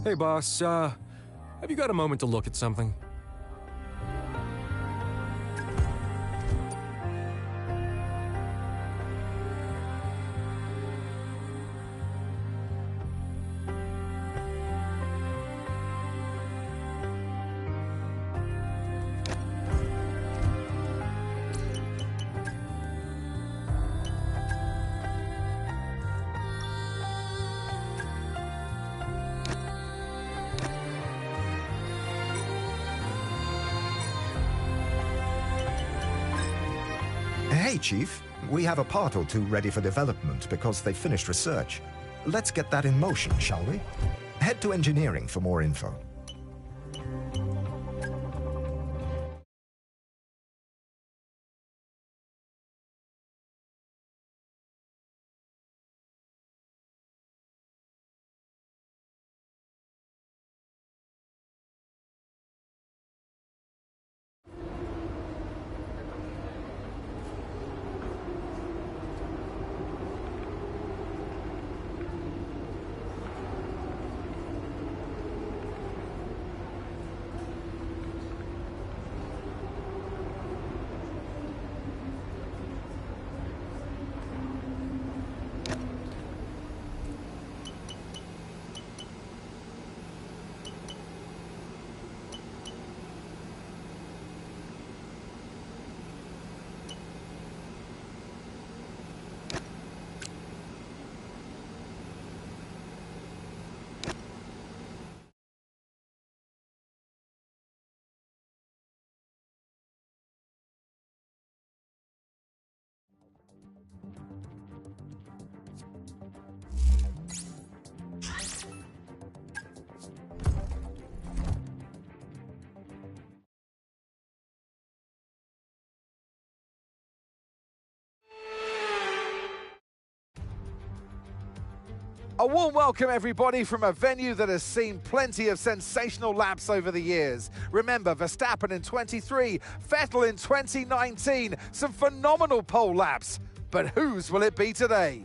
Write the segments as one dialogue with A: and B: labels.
A: Hey boss, have you got a moment to look at something?
B: Hey, Chief. We have a part or two ready for development because they finished research. Let's get that in motion, shall we? Head to engineering for more info.
C: A warm welcome, everybody, from a venue that has seen plenty of sensational laps over the years. Remember, Verstappen in 23, Vettel in 2019, some phenomenal pole laps. But whose will it be today?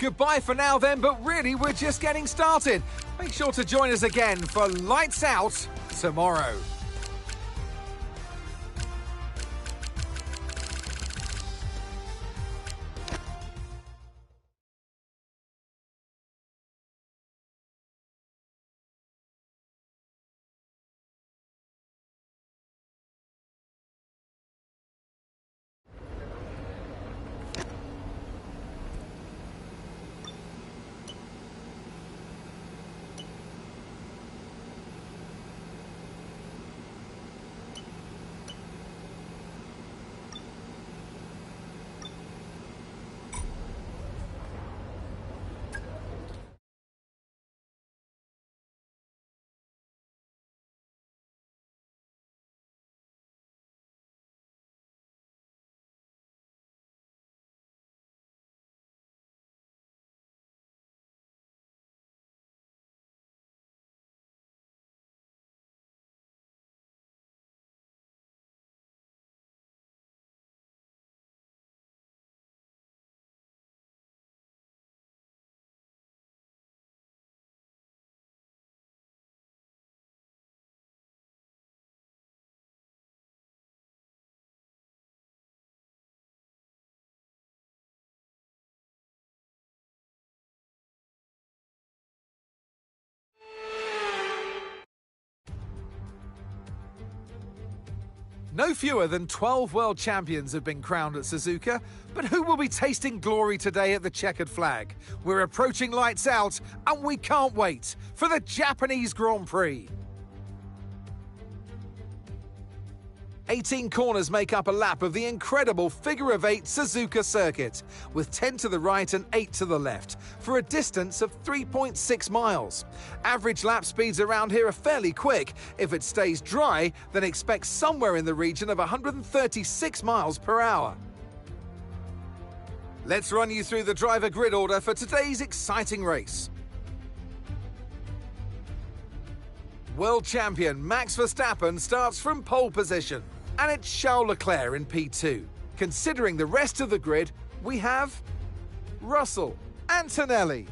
C: Goodbye for now then, but really we're just getting started. Make sure to join us again for Lights Out tomorrow. No fewer than 12 world champions have been crowned at Suzuka, but who will be tasting glory today at the checkered flag? We're approaching Lights Out, and we can't wait for the Japanese Grand Prix. 18 corners make up a lap of the incredible figure-of-8 Suzuka circuit, with 10 to the right and 8 to the left, for a distance of 3.6 miles. Average lap speeds around here are fairly quick. If it stays dry, then expect somewhere in the region of 136 miles per hour. Let's run you through the driver grid order for today's exciting race. World champion Max Verstappen starts from pole position, and it's Charles Leclerc in P2. Considering the rest of the grid, we have Russell, Antonelli,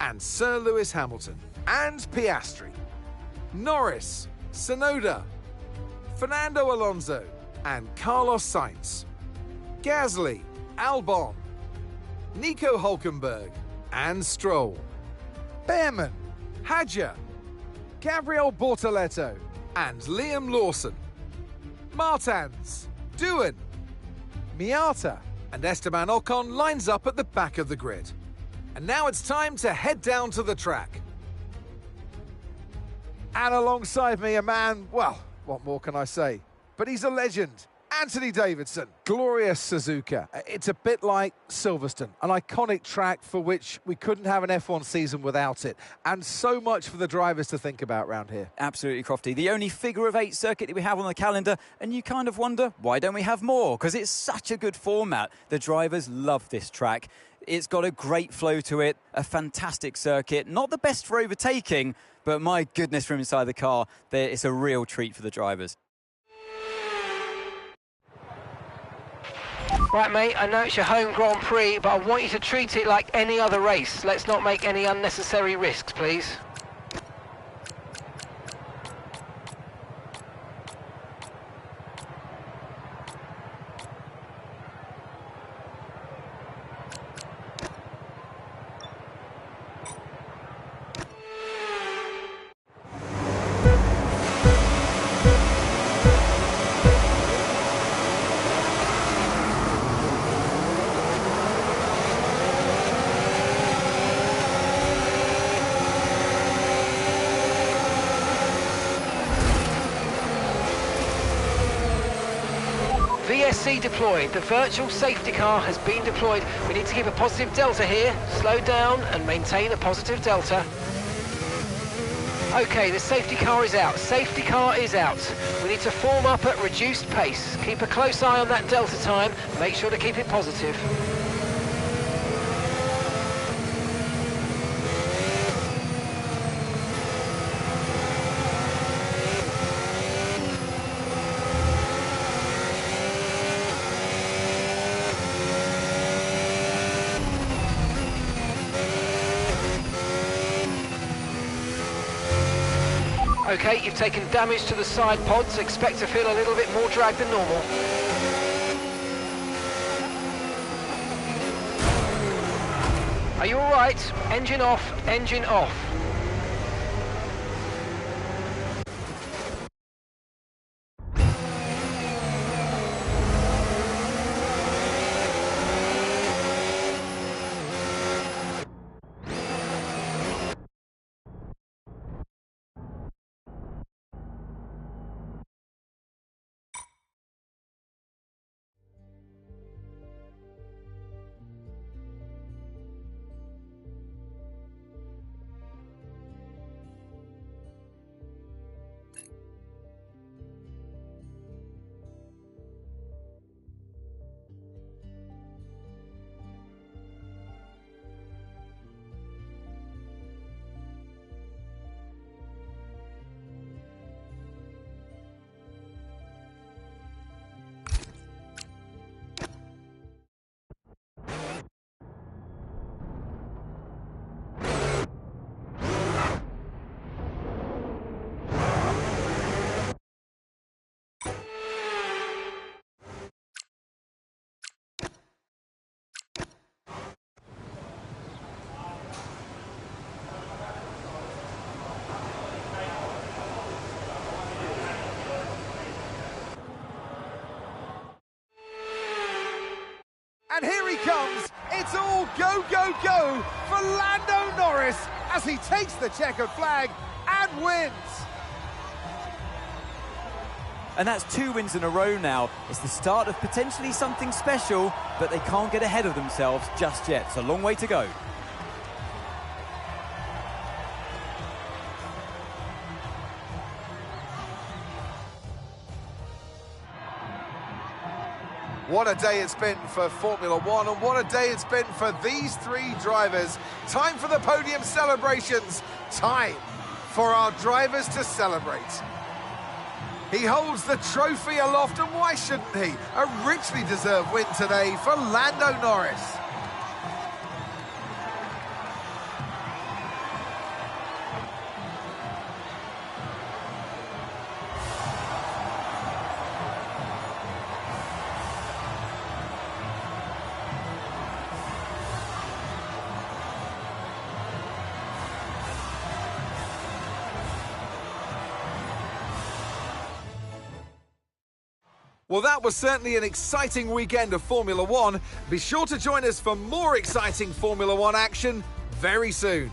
C: and Sir Lewis Hamilton, and Piastri, Norris, Tsunoda, Fernando Alonso, and Carlos Sainz, Gasly, Albon, Nico Hülkenberg, and Stroll, Behrman, Hadjar, Gabriel Bortoleto, and Liam Lawson, Martins, Doohan, Miyata, and Esteban Ocon lines up at the back of the grid. And now it's time to head down to the track. And alongside me, a man, well, what more can I say? But he's a legend. Anthony Davidson, glorious Suzuka. It's a bit like Silverstone, an iconic track for which we couldn't have an F1 season without it. And so much for the drivers to think about round here.
D: Absolutely, Crofty. The only figure-of-8 circuit that we have on the calendar, and you kind of wonder, why don't we have more? Because it's such a good format. The drivers love this track. It's got a great flow to it, a fantastic circuit. Not the best for overtaking, but my goodness, from inside the car, it's a real treat for the drivers.
E: Right, mate, I know it's your home Grand Prix, but I want you to treat it like any other race. Let's not make any unnecessary risks, please. VSC deployed. The virtual safety car has been deployed. We need to keep a positive delta here. Slow down and maintain a positive delta. Okay, the safety car is out. Safety car is out. We need to form up at reduced pace. Keep a close eye on that delta time. Make sure to keep it positive. Okay, you've taken damage to the side pods. Expect to feel a little bit more drag than normal. Are you all right? Engine off, engine off.
C: And here he comes. It's all go, go, go for Lando Norris as he takes the checkered flag and wins.
D: And that's 2 wins in a row now. It's the start of potentially something special, but they can't get ahead of themselves just yet. It's a long way to go.
C: What a day it's been for Formula One, and what a day it's been for these 3 drivers. Time for the podium celebrations. Time for our drivers to celebrate. He holds the trophy aloft, and why shouldn't he? A richly deserved win today for Lando Norris. Well, that was certainly an exciting weekend of Formula One. Be sure to join us for more exciting Formula One action very soon.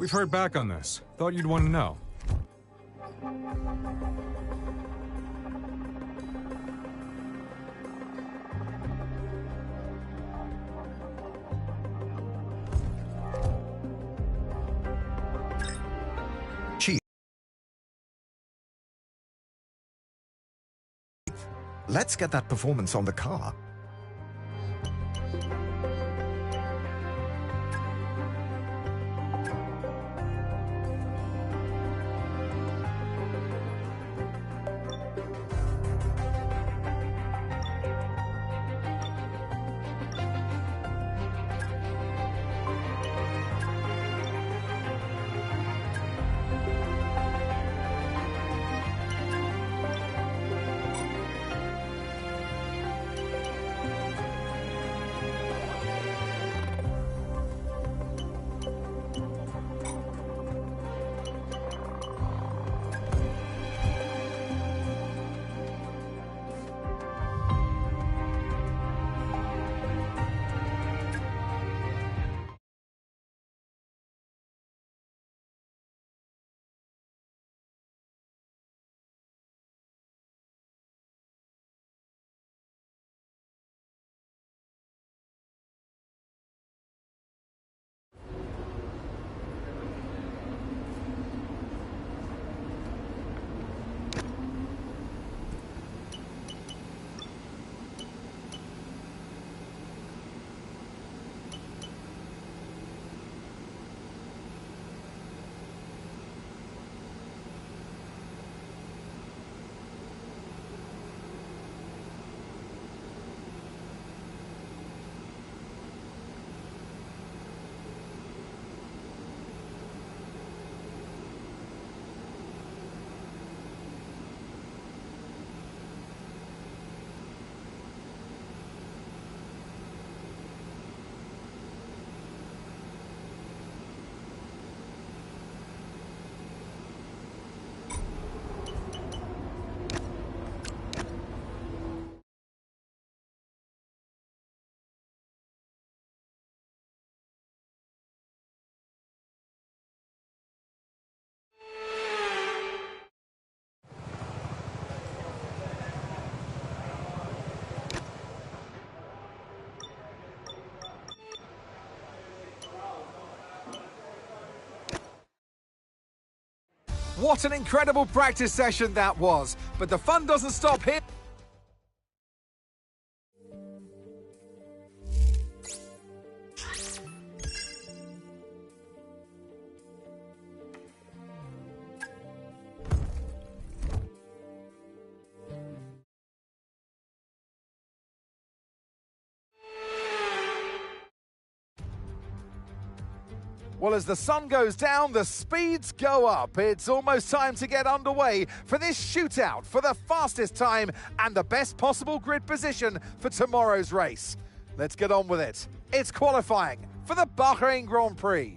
A: We've heard back on this. Thought you'd want to know.
B: Chief, let's get that performance on the car.
C: What an incredible practice session that was. But the fun doesn't stop here. Well, as the sun goes down, the speeds go up. It's almost time to get underway for this shootout for the fastest time and the best possible grid position for tomorrow's race. Let's get on with it. It's qualifying for the Bahrain Grand Prix.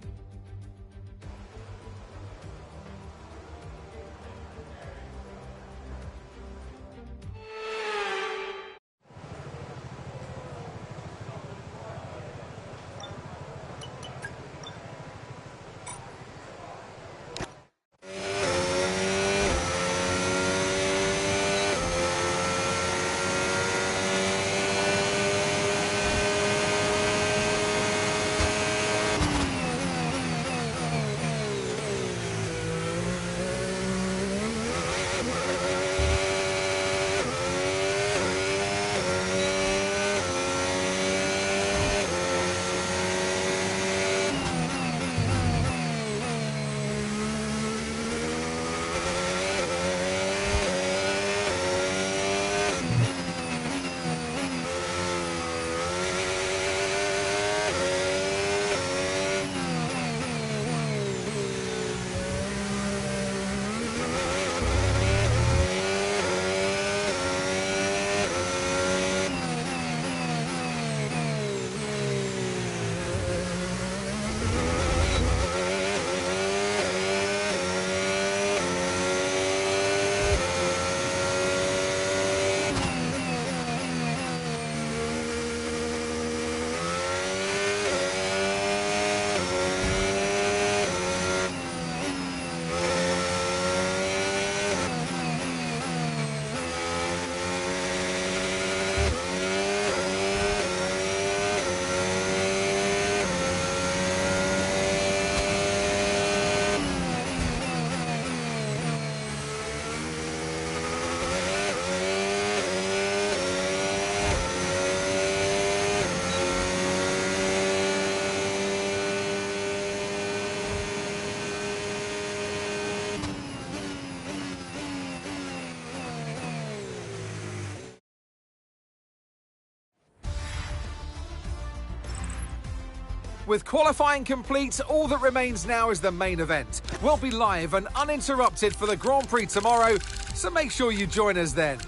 C: With qualifying complete, all that remains now is the main event. We'll be live and uninterrupted for the Grand Prix tomorrow, so make sure you join us then.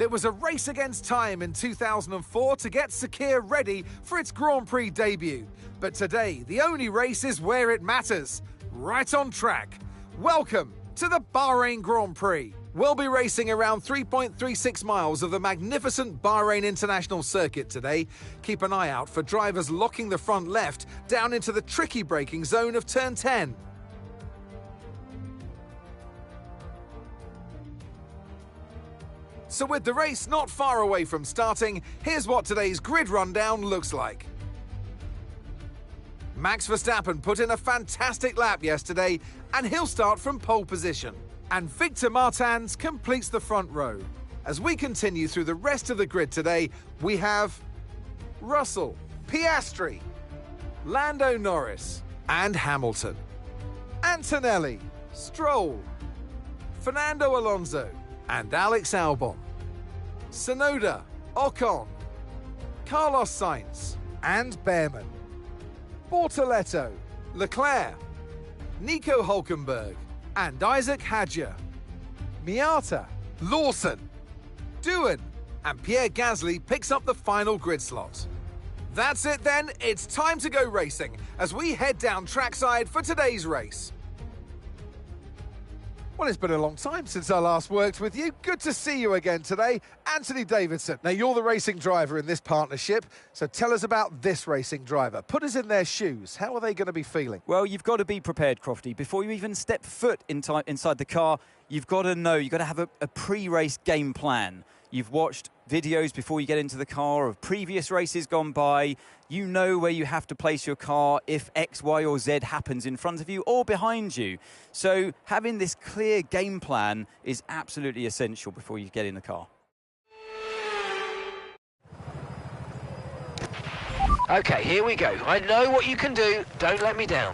C: There was a race against time in 2004 to get Sakir ready for its Grand Prix debut. But today, the only race is where it matters, right on track. Welcome to the Bahrain Grand Prix. We'll be racing around 3.36 miles of the magnificent Bahrain International Circuit today. Keep an eye out for drivers locking the front left down into the tricky braking zone of turn 10. So with the race not far away from starting, here's what today's grid rundown looks like. Max Verstappen put in a fantastic lap yesterday, and he'll start from pole position. And Victor Martins completes the front row. As we continue through the rest of the grid today, we have Russell, Piastri, Lando Norris, and Hamilton. Antonelli, Stroll, Fernando Alonso, and Alex Albon. Tsunoda, Ocon, Carlos Sainz, and Behrman. Bortoletto, Leclerc, Nico Hulkenberg, and Isaac Hadjar. Miyata, Lawson, Doohan, and Pierre Gasly picks up the final grid slot. That's it then, it's time to go racing as we head down trackside for today's race. Well, it's been a long time since I last worked with you. Good to see you again today. Anthony Davidson. Now, you're the racing driver in this partnership, so tell us about this racing driver. Put us in their shoes. How are they going to be feeling?
D: Well, you've got to be prepared, Crofty. Before you even step foot inside the car, you've got to know, you've got to have a pre-race game plan. You've watched videos before you get into the car of previous races gone by. You know where you have to place your car if X, Y, or Z happens in front of you or behind you. So having this clear game plan is absolutely essential before you get in the car.
E: Okay, here we go. I know what you can do. Don't let me down.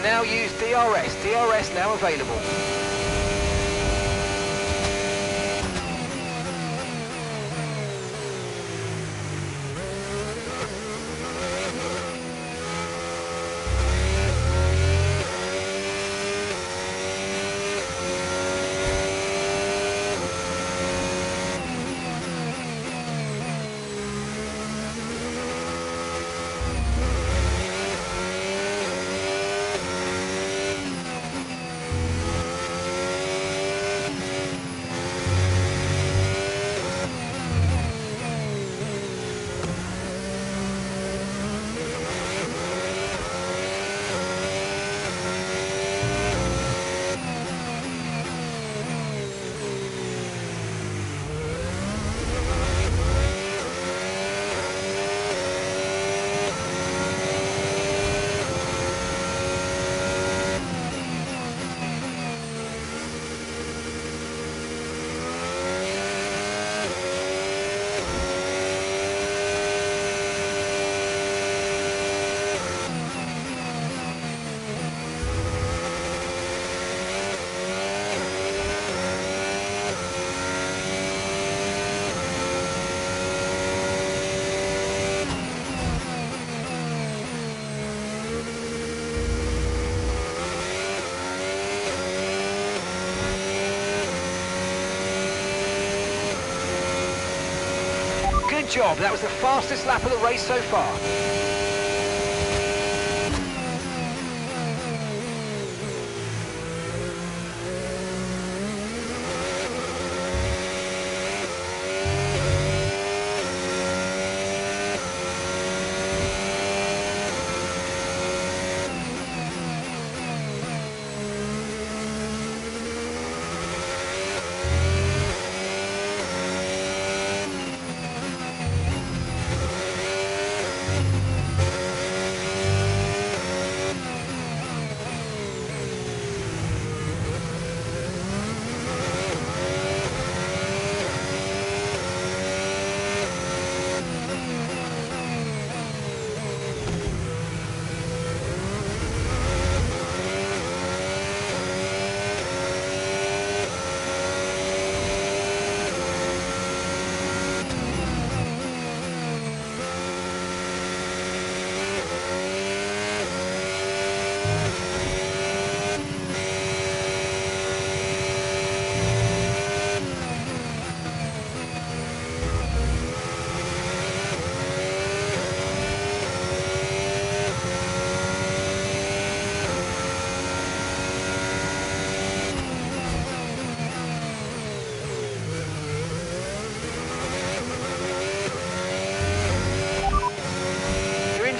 E: can now use DRS. DRS now available. Good job, that was the fastest lap of the race so far.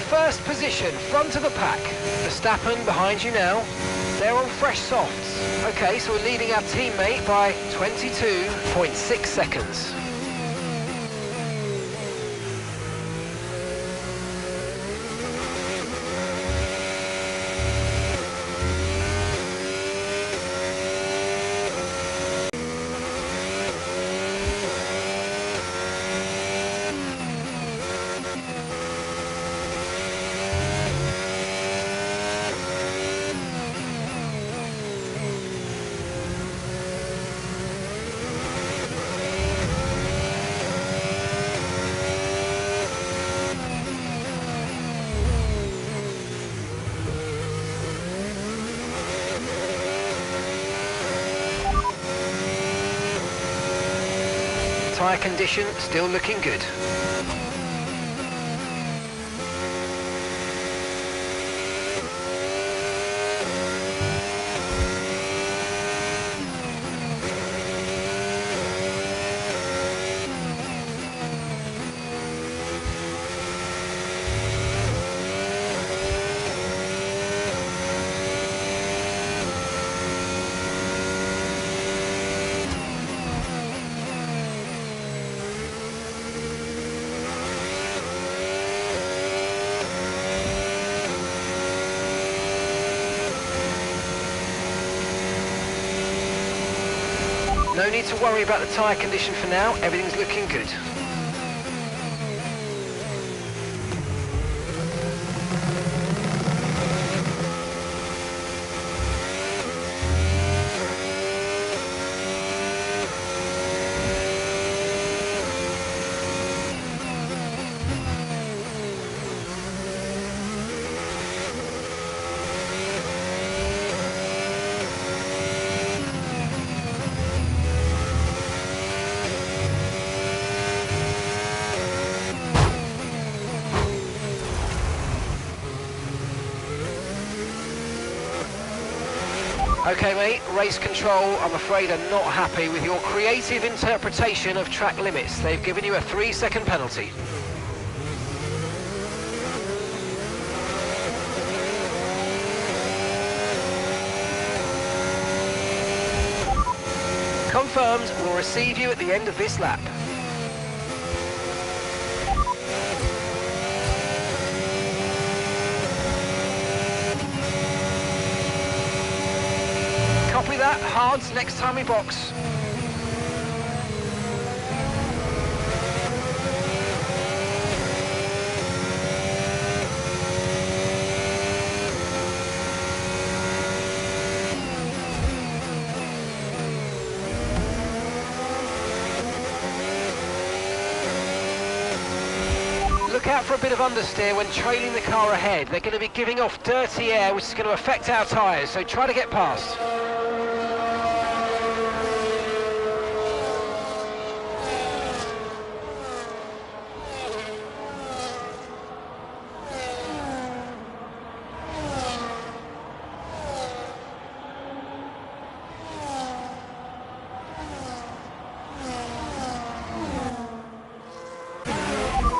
E: First position, front of the pack. Verstappen behind you now. They're on fresh softs. Okay, so we're leading our teammate by 22.6 seconds. Tyre condition still looking good. No need to worry about the tyre condition for now, everything's looking good. Okay, mate, race control, I'm afraid, are not happy with your creative interpretation of track limits. They've given you a 3-second penalty. Confirmed, we'll receive you at the end of this lap. Copy that, hards next time we box. Look out for a bit of understeer when trailing the car ahead. They're going to be giving off dirty air, which is going to affect our tyres, so try to get past.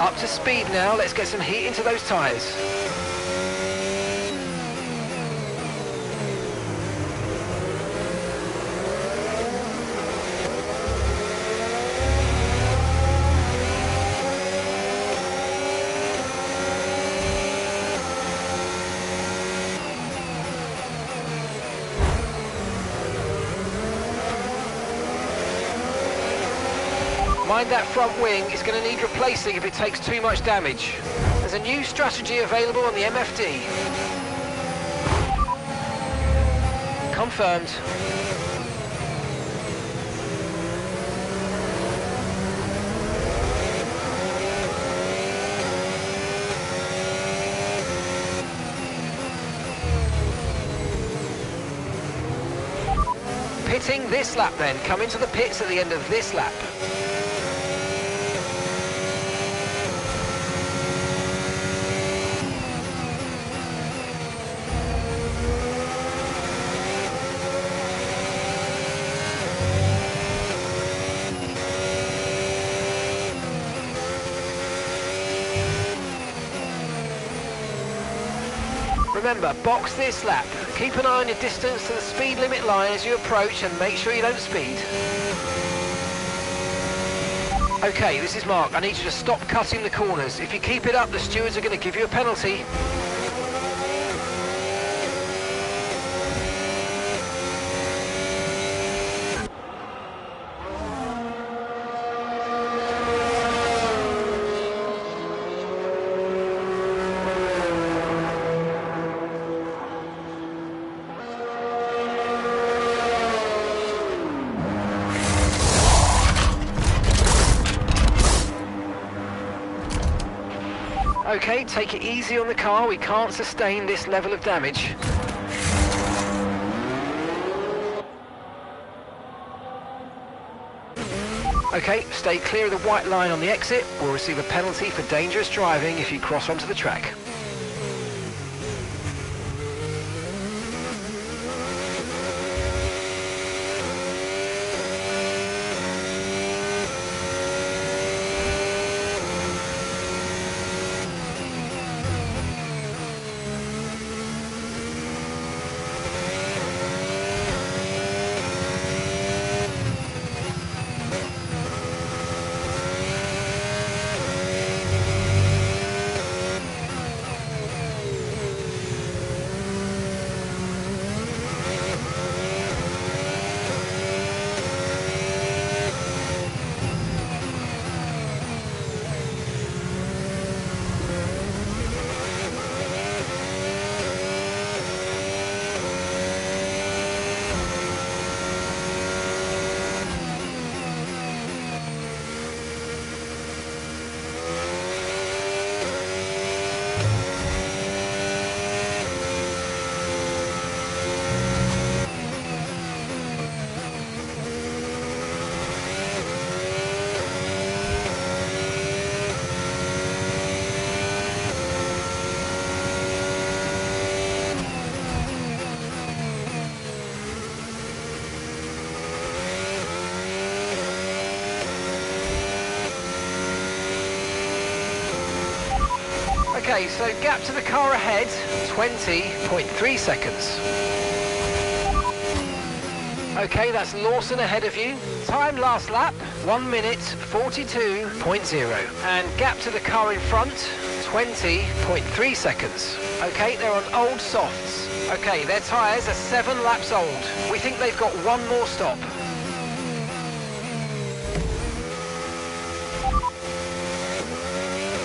E: Up to speed now, let's get some heat into those tyres. Mind that front wing, it's going to need replacing if it takes too much damage. There's a new strategy available on the MFD. Confirmed. Pitting this lap then, come into the pits at the end of this lap. Remember, box this lap. Keep an eye on your distance to the speed limit line as you approach and make sure you don't speed. Okay, this is Mark. I need you to stop cutting the corners. If you keep it up, the stewards are going to give you a penalty. Okay, take it easy on the car, we can't sustain this level of damage. Okay, stay clear of the white line on the exit. We'll receive a penalty for dangerous driving if you cross onto the track. Okay, so gap to the car ahead, 20.3 seconds. Okay, that's Lawson ahead of you. Time last lap, 1 minute 42.0. And gap to the car in front, 20.3 seconds. Okay, they're on old softs. Okay, their tyres are 7 laps old. We think they've got one more stop.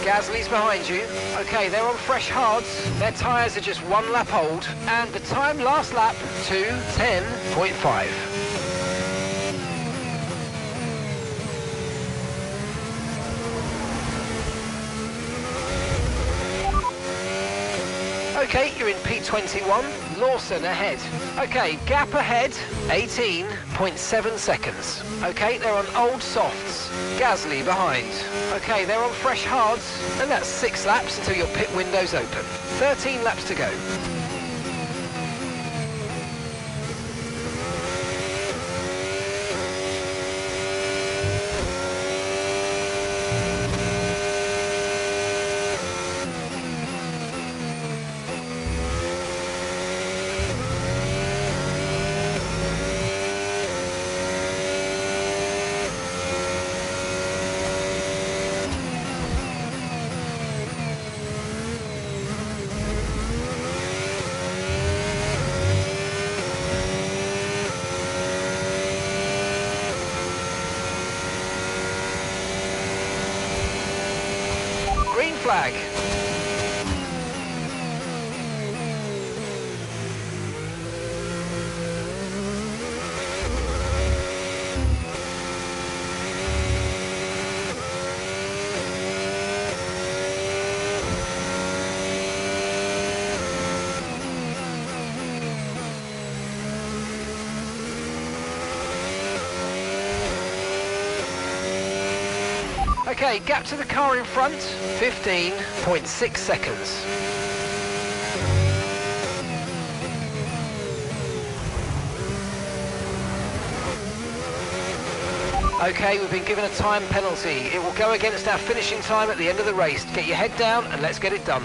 E: Gasly's behind you. Okay, they're on fresh hards. Their tyres are just 1 lap old. And the time last lap, 2:10.5. Okay, you're in P21. Lawson ahead. Okay, gap ahead, 18.7 seconds. Okay, they're on old softs. Gasly behind. Okay, they're on fresh hards, and that's 6 laps until your pit window's open. 13 laps to go. Green flag. Okay, gap to the car in front, 15.6 seconds. Okay, we've been given a time penalty. It will go against our finishing time at the end of the race. Get your head down and let's get it done.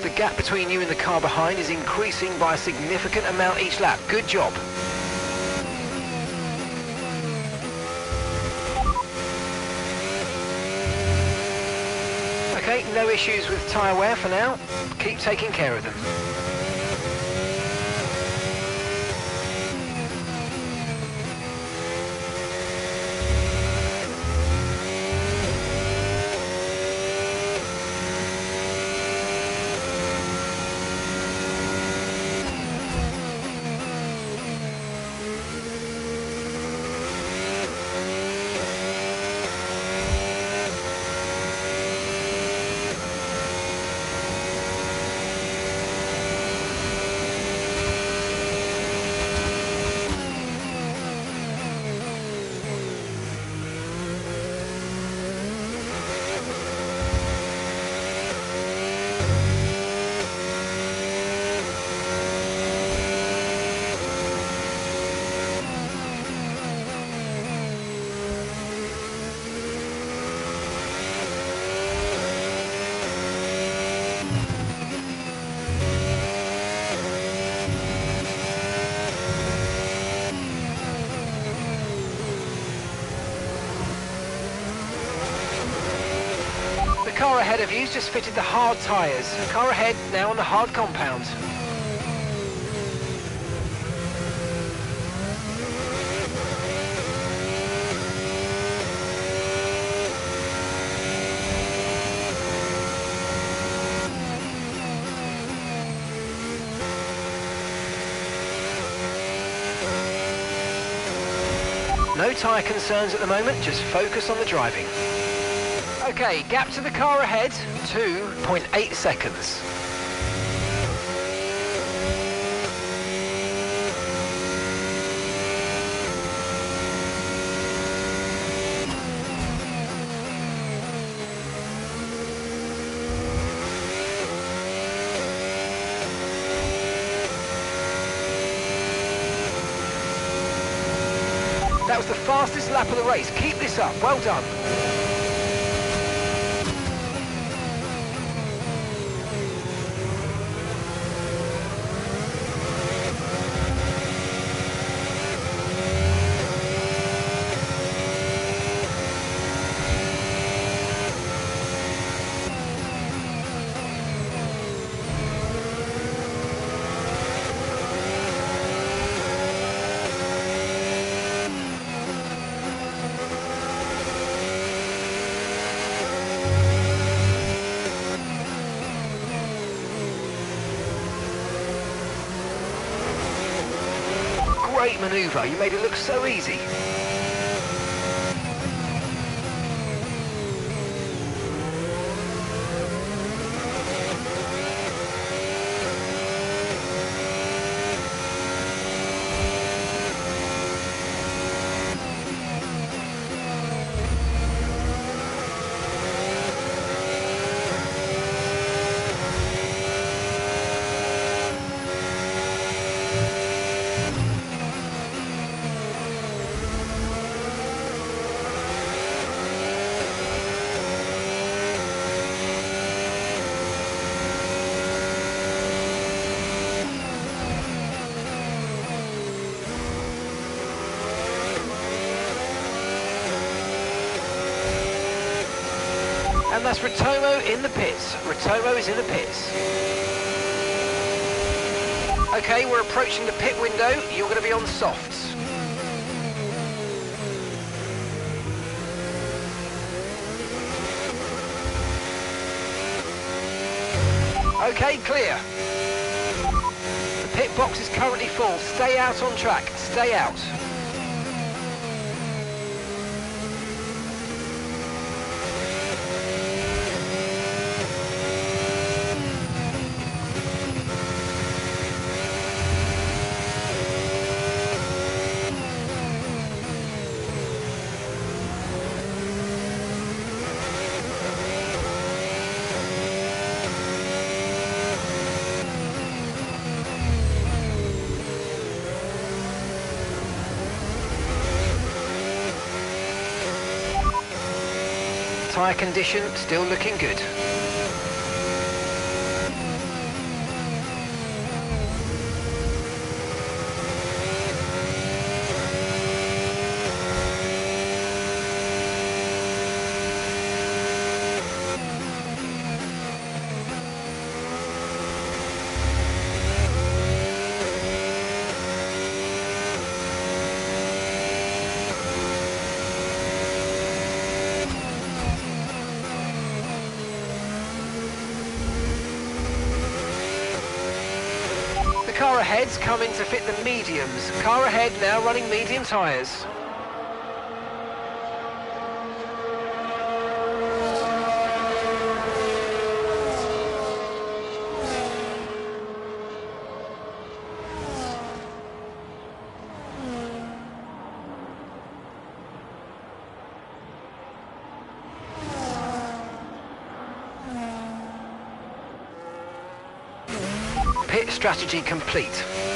E: The gap between you and the car behind is increasing by a significant amount each lap. Good job. Okay, no issues with tyre wear for now. Keep taking care of them. The car ahead of you's just fitted the hard tyres. Car ahead now on the hard compound. No tyre concerns at the moment, just focus on the driving. Okay, gap to the car ahead, 2.8 seconds. That was the fastest lap of the race. Keep this up. Well done. Great manoeuvre, you made it look so easy. And that's Ritomo in the pits. Ritomo is in the pits. Okay, we're approaching the pit window. You're going to be on softs. Okay, clear. The pit box is currently full. Stay out on track. Stay out. Tyre condition still looking good. Car ahead's coming to fit the mediums. Car ahead now running medium tyres. Pit strategy complete.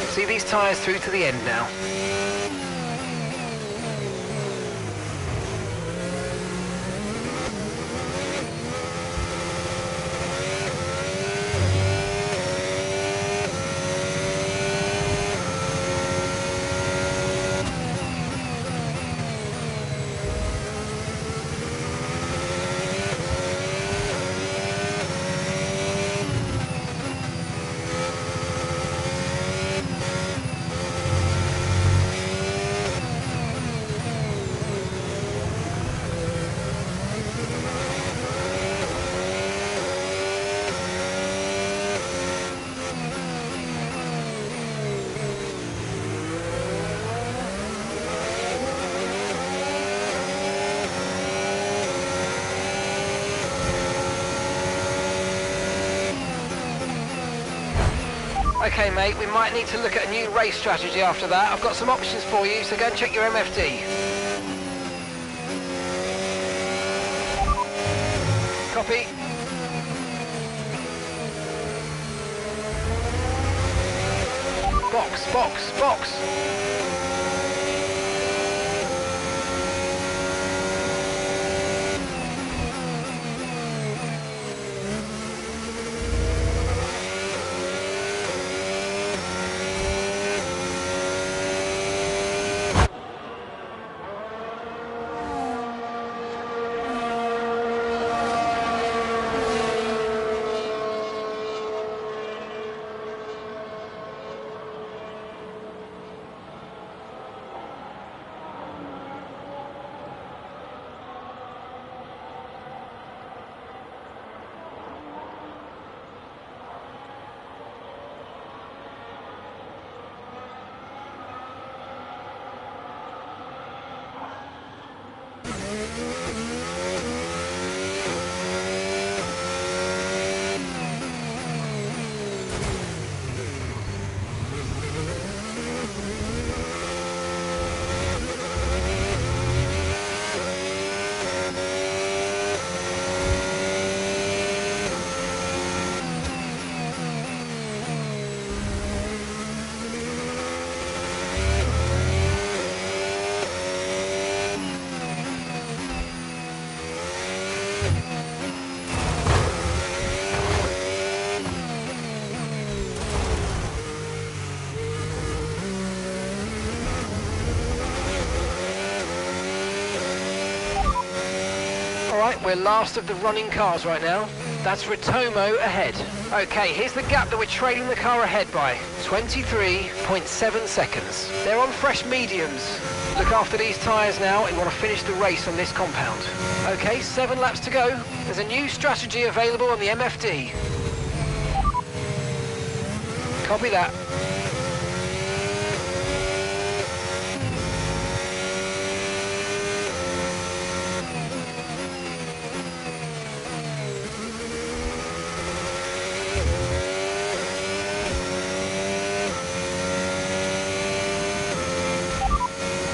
E: See these tyres through to the end now. Okay mate, we might need to look at a new race strategy after that. I've got some options for you, so go and check your MFD. Copy. Box, box, box. Alright, we're last of the running cars right now. That's Ritomo ahead. Okay, here's the gap that we're trailing the car ahead by. 23.7 seconds. They're on fresh mediums. Look after these tyres now and want to finish the race on this compound. Okay, 7 laps to go. There's a new strategy available on the MFD. Copy that.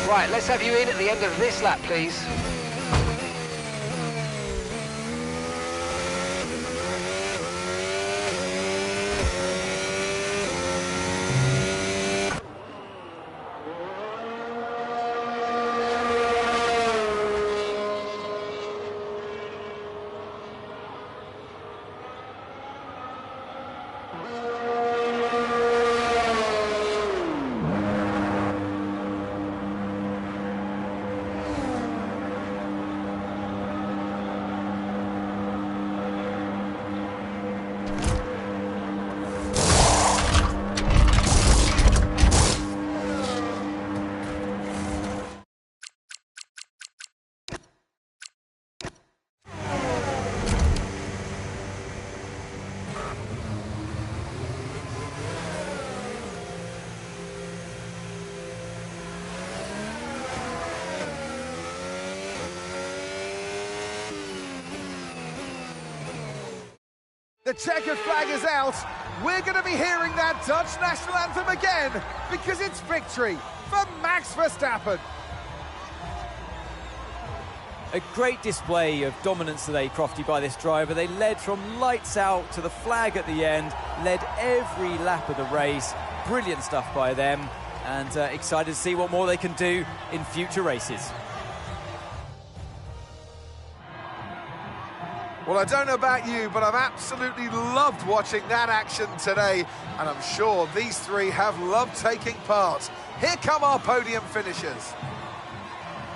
E: Right, let's have you in at the end of this lap, please.
C: The checkered flag is out. We're going to be hearing that Dutch national anthem again because it's victory for Max Verstappen.
D: A great display of dominance today, Crofty, by this driver. They led from lights out to the flag at the end, led every lap of the race. Brilliant stuff by them, and excited to see what more they can do in future races.
C: Well, I don't know about you, but I've absolutely loved watching that action today, and I'm sure these three have loved taking part. Here come our podium finishers.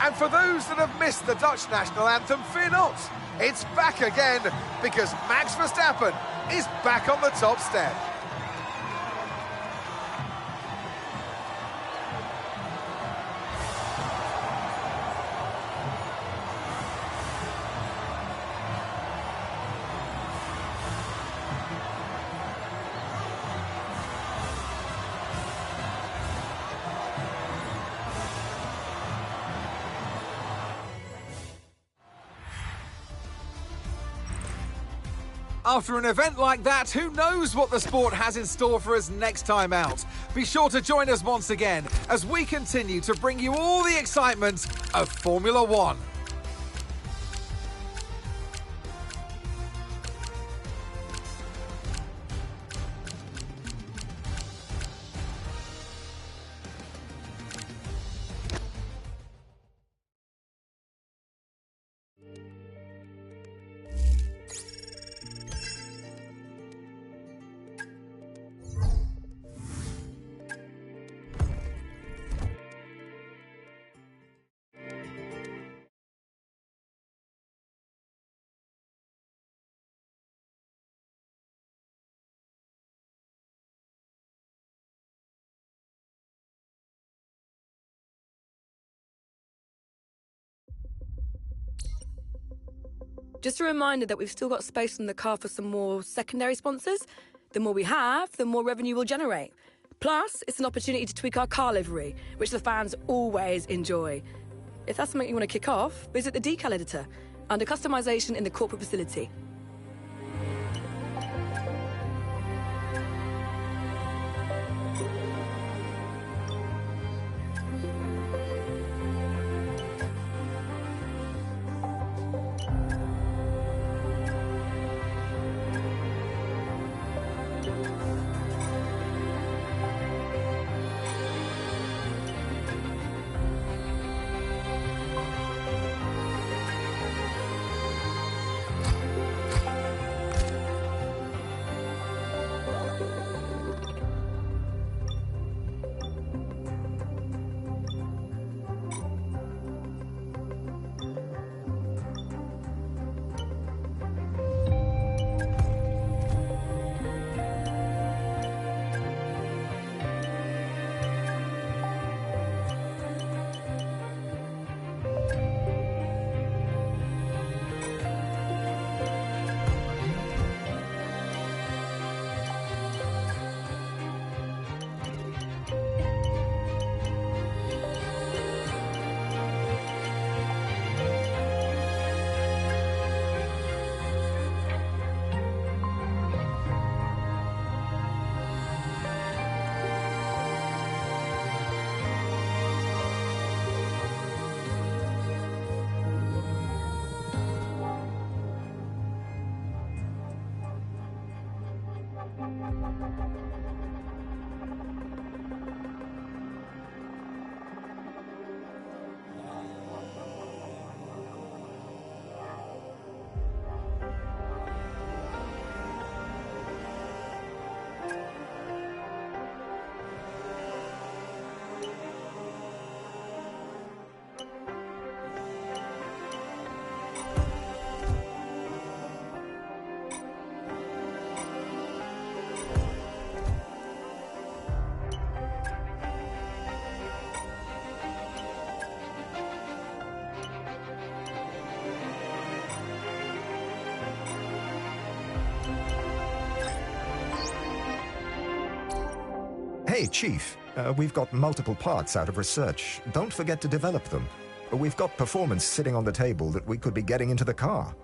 C: And for those that have missed the Dutch national anthem, fear not. It's back again, because Max Verstappen is back on the top step. After an event like that, who knows what the sport has in store for us next time out? Be sure to join us once again as we continue to bring you all the excitement of Formula One.
F: Just a reminder that we've still got space in the car for some more secondary sponsors. The more we have, the more revenue we'll generate. Plus, it's an opportunity to tweak our car livery, which the fans always enjoy. If that's something you want to kick off, visit the decal editor under customization in the corporate facility.
B: Hey, Chief. We've got multiple parts out of research. Don't forget to develop them. We've got performance sitting on the table that we could be getting into the car.